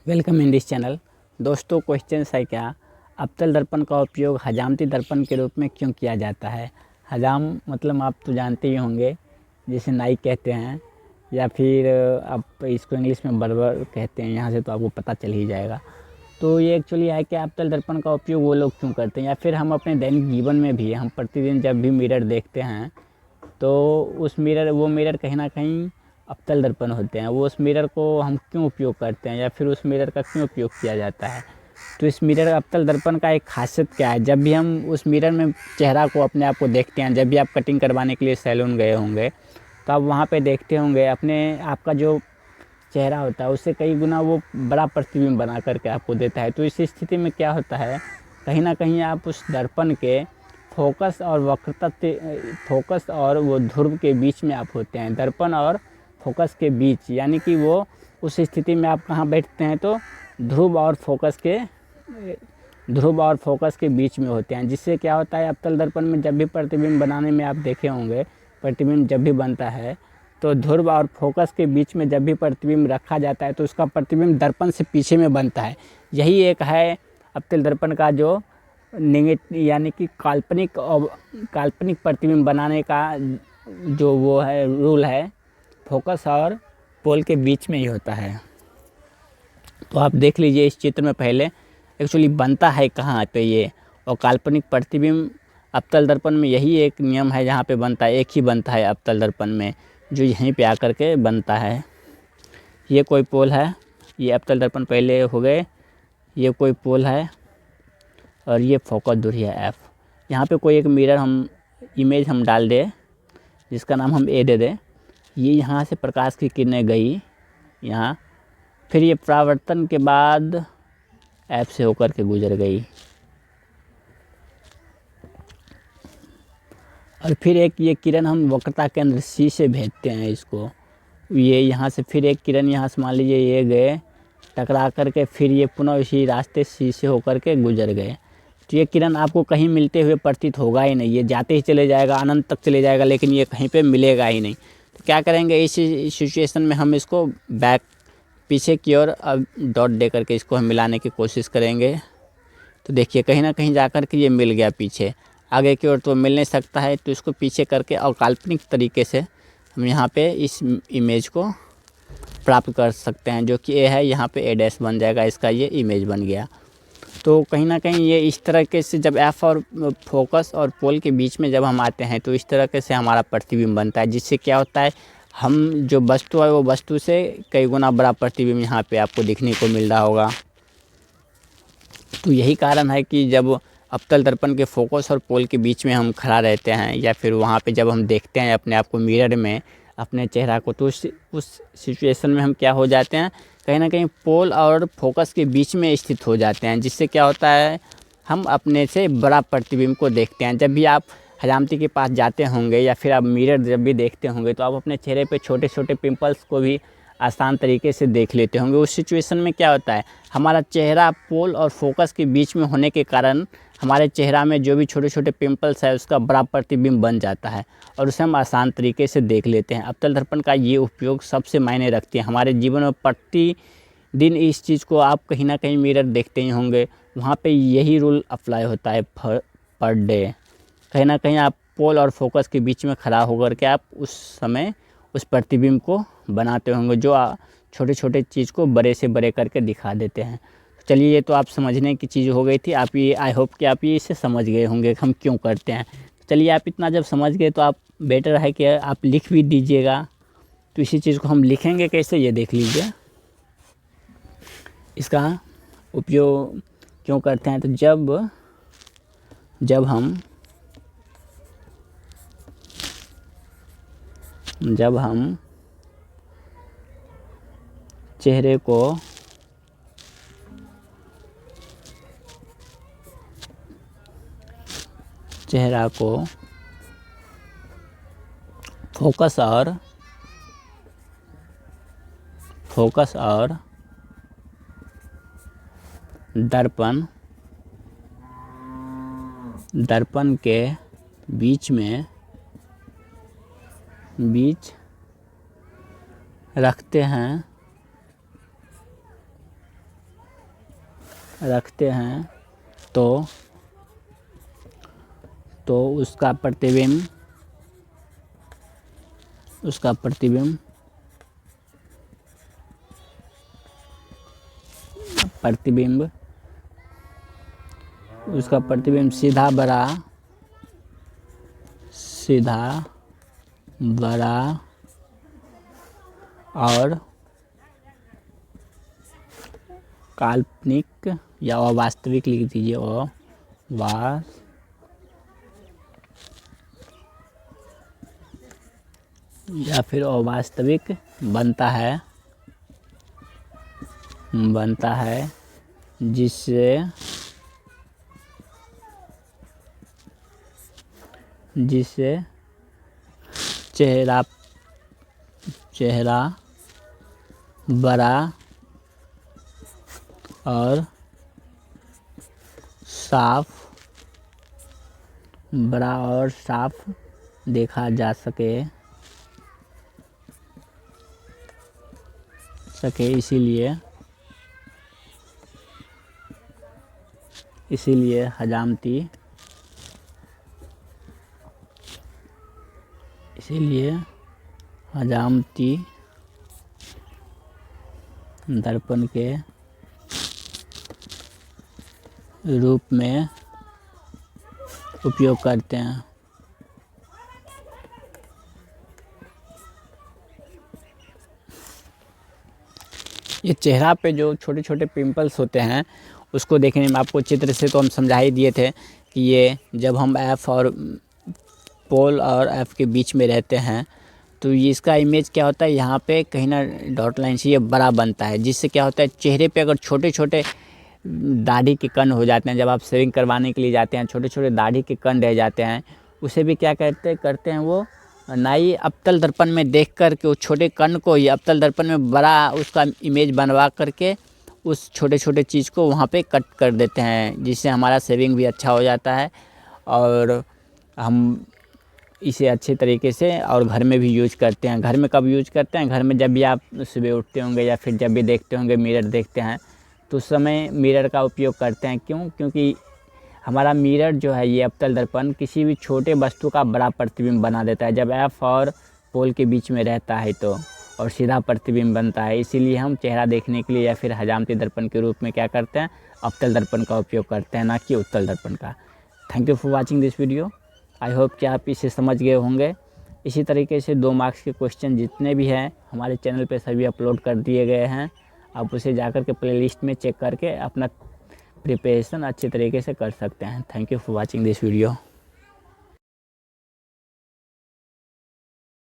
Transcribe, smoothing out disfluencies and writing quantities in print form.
Welcome in this channel. दोस्तों, question है क्या अवतल दर्पण का उपयोग हजामती दर्पण के रूप में क्यों किया जाता है। हजाम मतलब आप तो जानते ही होंगे, जिसे नाई कहते हैं या फिर आप इसको इंग्लिश में बर्बर कहते हैं। यहाँ से तो आपको पता चल ही जाएगा। तो ये एक्चुअली है कि अवतल दर्पण का उपयोग वो लोग क्यों करते हैं, या फिर हम अपने दैनिक जीवन में भी हम प्रतिदिन जब भी मिरर देखते हैं तो वो मिरर कहीं ना कहीं अवतल दर्पण होते हैं। वो उस मिरर को हम क्यों उपयोग करते हैं या फिर उस मिरर का क्यों उपयोग किया जाता है। तो इस मिरर अवतल दर्पण का एक खासियत क्या है, जब भी हम उस मिरर में चेहरा को अपने आप को देखते हैं, जब भी आप कटिंग करवाने के लिए सैलून गए होंगे तो आप वहाँ पे देखते होंगे अपने आपका जो चेहरा होता है उससे कई गुना वो बड़ा प्रतिबिंब बना करके आपको देता है। तो इस स्थिति में क्या होता है, कहीं ना कहीं आप उस दर्पण के फोकस और वक्रता फोकस और वो ध्रुव के बीच में आप होते हैं। दर्पण और फोकस के बीच, यानी कि वो उस स्थिति में आप कहाँ बैठते हैं तो ध्रुव और फोकस के बीच में होते हैं। जिससे क्या होता है, अवतल दर्पण में जब भी प्रतिबिंब बनाने में आप देखे होंगे, प्रतिबिंब जब भी बनता है तो ध्रुव और फोकस के बीच में जब भी प्रतिबिंब रखा जाता है तो उसका प्रतिबिंब दर्पण से पीछे में बनता है। यही एक है अवतल दर्पण का जो यानी कि काल्पनिक प्रतिबिंब बनाने का जो वो है रूल है, फोकस और पोल के बीच में ही होता है। तो आप देख लीजिए इस चित्र में पहले एक्चुअली बनता है कहाँ पे ये, और काल्पनिक प्रतिबिंब अवतल दर्पण में यही एक नियम है जहाँ पे बनता है, एक ही बनता है अवतल दर्पण में, जो यहीं पे आकर के बनता है। ये कोई पोल है, ये अवतल दर्पण पहले हो गए, ये कोई पोल है और ये फोकस दूरी है एफ। यहाँ पे कोई एक मिरर इमेज हम डाल दें जिसका नाम हम ए दे दें। ये यहाँ से प्रकाश की किरणें गई यहाँ, फिर ये परावर्तन के बाद एफ से होकर के गुजर गई, और फिर एक ये किरण हम वक्रता केंद्र सी से भेजते हैं इसको। ये यहाँ से फिर एक किरण यहाँ से मान लीजिए ये गए टकरा करके, फिर ये पुनः इसी रास्ते सी से होकर के गुजर गए। तो ये किरण आपको कहीं मिलते हुए प्रतीत होगा ही नहीं, ये जाते ही चले जाएगा, अनंत तक चले जाएगा, लेकिन ये कहीं पे मिलेगा ही नहीं। तो क्या करेंगे इस सिचुएशन में, हम इसको बैक पीछे की ओर अब डॉट दे करके इसको हम मिलाने की कोशिश करेंगे। तो देखिए कहीं ना कहीं जाकर के ये मिल गया पीछे, आगे की ओर तो मिल नहीं सकता है। तो इसको पीछे करके और काल्पनिक तरीके से हम यहाँ पे इस इमेज को प्राप्त कर सकते हैं, जो कि ए है, यहाँ पे ए डैश बन जाएगा, इसका ये इमेज बन गया। तो कहीं ना कहीं ये इस तरीके से जब एफ और फोकस और पोल के बीच में जब हम आते हैं तो इस तरीके से हमारा प्रतिबिंब बनता है, जिससे क्या होता है, हम जो वस्तु है वो वस्तु से कई गुना बड़ा प्रतिबिंब यहाँ पे आपको दिखने को मिल रहा होगा। तो यही कारण है कि जब अवतल दर्पण के फोकस और पोल के बीच में हम खड़ा रहते हैं, या फिर वहाँ पे जब हम देखते हैं अपने आप को मिरर में अपने चेहरा को, तो उस सिचुएशन में हम क्या हो जाते हैं, कहीं ना कहीं पोल और फोकस के बीच में स्थित हो जाते हैं। जिससे क्या होता है, हम अपने से बड़ा प्रतिबिंब को देखते हैं। जब भी आप हजामती के पास जाते होंगे या फिर आप मिरर जब भी देखते होंगे तो आप अपने चेहरे पे छोटे छोटे पिंपल्स को भी आसान तरीके से देख लेते होंगे। उस सिचुएशन में क्या होता है, हमारा चेहरा पोल और फोकस के बीच में होने के कारण हमारे चेहरा में जो भी छोटे छोटे पिंपल्स है उसका बड़ा प्रतिबिंब बन जाता है और उसे हम आसान तरीके से देख लेते हैं। अवतल दर्पण का ये उपयोग सबसे मायने रखती है हमारे जीवन में। प्रतिदिन इस चीज़ को आप कहीं ना कहीं मिरर देखते ही होंगे, वहाँ पे यही रूल अप्लाई होता है पर डे। कहीं ना कहीं आप पोल और फोकस के बीच में खड़ा होकर के आप उस समय उस प्रतिबिंब को बनाते होंगे, जो छोटे छोटे चीज़ को बड़े से बड़े करके दिखा देते हैं। चलिए, ये तो आप समझने की चीज़ हो गई थी। आप ये आई होप कि आप ये इसे समझ गए होंगे हम क्यों करते हैं। चलिए, आप इतना जब समझ गए तो आप बेटर है कि आप लिख भी दीजिएगा। तो इसी चीज़ को हम लिखेंगे कैसे, ये देख लीजिए। इसका उपयोग क्यों करते हैं, तो जब हम चेहरे को फोकस और दर्पण के बीच रखते हैं रखते हैं तो उसका प्रतिबिंब उसका प्रतिबिंब सीधा बड़ा और काल्पनिक या अवास्तविक लिख दीजिए, या फिर अवास्तविक बनता है जिससे चेहरा बड़ा और साफ देखा जा सके, इसीलिए हजामती दर्पण के रूप में उपयोग करते हैं। ये चेहरा पे जो छोटे छोटे पिंपल्स होते हैं उसको देखने में आपको चित्र से तो हम समझा ही दिए थे कि ये जब हम एफ और पोल और एफ के बीच में रहते हैं तो ये इसका इमेज क्या होता है, यहाँ पे कहीं ना डॉट लाइन से ये बड़ा बनता है, जिससे क्या होता है चेहरे पे अगर छोटे छोटे दाढ़ी के कण हो जाते हैं, जब आप शेविंग करवाने के लिए जाते हैं छोटे छोटे दाढ़ी के कण रह जाते हैं, उसे भी क्या करते हैं वो नाई अवतल दर्पण में देख कर के उस छोटे कण को ही अवतल दर्पण में बड़ा उसका इमेज बनवा करके उस छोटे छोटे चीज़ को वहाँ पे कट कर देते हैं, जिससे हमारा शेविंग भी अच्छा हो जाता है और हम इसे अच्छे तरीके से और घर में भी यूज करते हैं। घर में कब यूज करते हैं, घर में जब भी आप सुबह उठते होंगे या फिर जब भी देखते होंगे मिरर देखते हैं तो उस समय मिरर का उपयोग करते हैं। क्योंकि हमारा मिरर जो है ये अवतल दर्पण किसी भी छोटे वस्तु का बड़ा प्रतिबिंब बना देता है जब एफ और पोल के बीच में रहता है तो, और सीधा प्रतिबिंब बनता है। इसीलिए हम चेहरा देखने के लिए या फिर हजामती दर्पण के रूप में क्या करते हैं, अवतल दर्पण का उपयोग करते हैं, ना कि उत्तल दर्पण का। Thank you for watching this video. I hope कि आप इसे समझ गए होंगे। इसी तरीके से 2 मार्क्स के क्वेश्चन जितने भी हैं हमारे चैनल पे सभी अपलोड कर दिए गए हैं। आप उसे जाकर के प्लेलिस्ट में चेक करके अपना प्रिपरेशन अच्छे तरीके से कर सकते हैं। Thank you for watching this video.